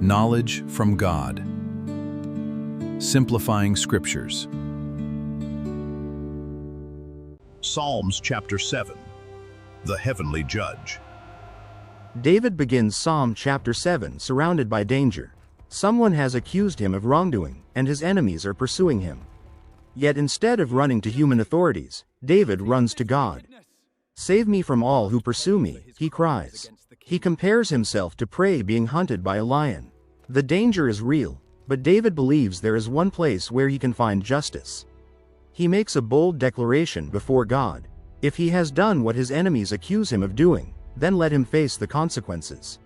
Knowledge from God. Simplifying Scriptures. Psalms chapter 7. The Heavenly Judge. David begins Psalm chapter 7 surrounded by danger. Someone has accused him of wrongdoing, and his enemies are pursuing him. Yet instead of running to human authorities, David runs to God. "Save me from all who pursue me," he cries. He compares himself to prey being hunted by a lion. The danger is real, but David believes there is one place where he can find justice. He makes a bold declaration before God. If he has done what his enemies accuse him of doing, then let him face the consequences.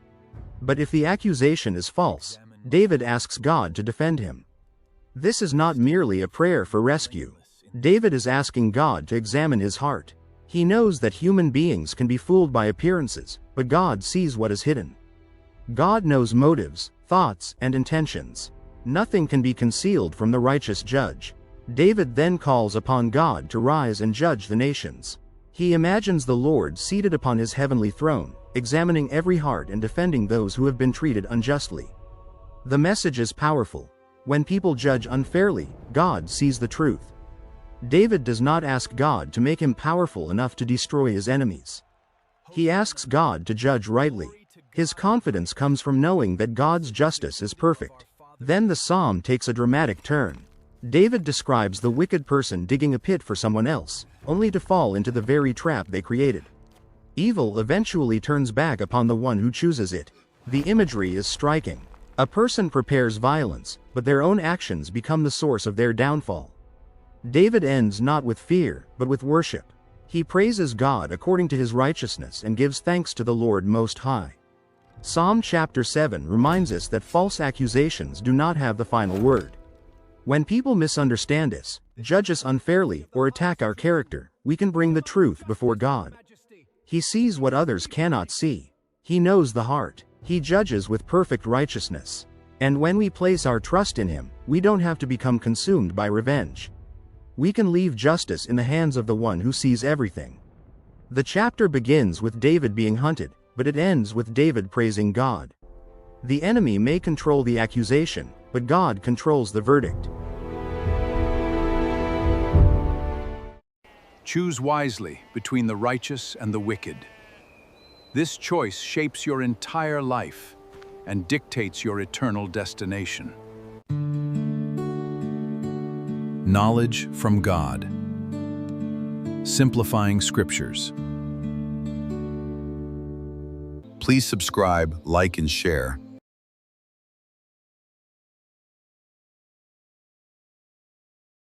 But if the accusation is false, David asks God to defend him. This is not merely a prayer for rescue. David is asking God to examine his heart. He knows that human beings can be fooled by appearances, but God sees what is hidden. God knows motives, thoughts, and intentions. Nothing can be concealed from the righteous judge. David then calls upon God to rise and judge the nations. He imagines the Lord seated upon his heavenly throne, examining every heart and defending those who have been treated unjustly. The message is powerful. When people judge unfairly, God sees the truth. David does not ask God to make him powerful enough to destroy his enemies. He asks God to judge rightly. His confidence comes from knowing that God's justice is perfect. Then the psalm takes a dramatic turn. David describes the wicked person digging a pit for someone else, only to fall into the very trap they created. Evil eventually turns back upon the one who chooses it. The imagery is striking. A person prepares violence, but their own actions become the source of their downfall. David ends not with fear, but with worship. He praises God according to his righteousness and gives thanks to the Lord Most High. Psalm chapter 7 reminds us that false accusations do not have the final word. When people misunderstand us, judge us unfairly, or attack our character, we can bring the truth before God. He sees what others cannot see. He knows the heart. He judges with perfect righteousness. And when we place our trust in him, we don't have to become consumed by revenge. We can leave justice in the hands of the one who sees everything. The chapter begins with David being hunted, but it ends with David praising God. The enemy may control the accusation, but God controls the verdict. Choose wisely between the righteous and the wicked. This choice shapes your entire life and dictates your eternal destination. Knowledge from God. Simplifying Scriptures. Please subscribe, like, and share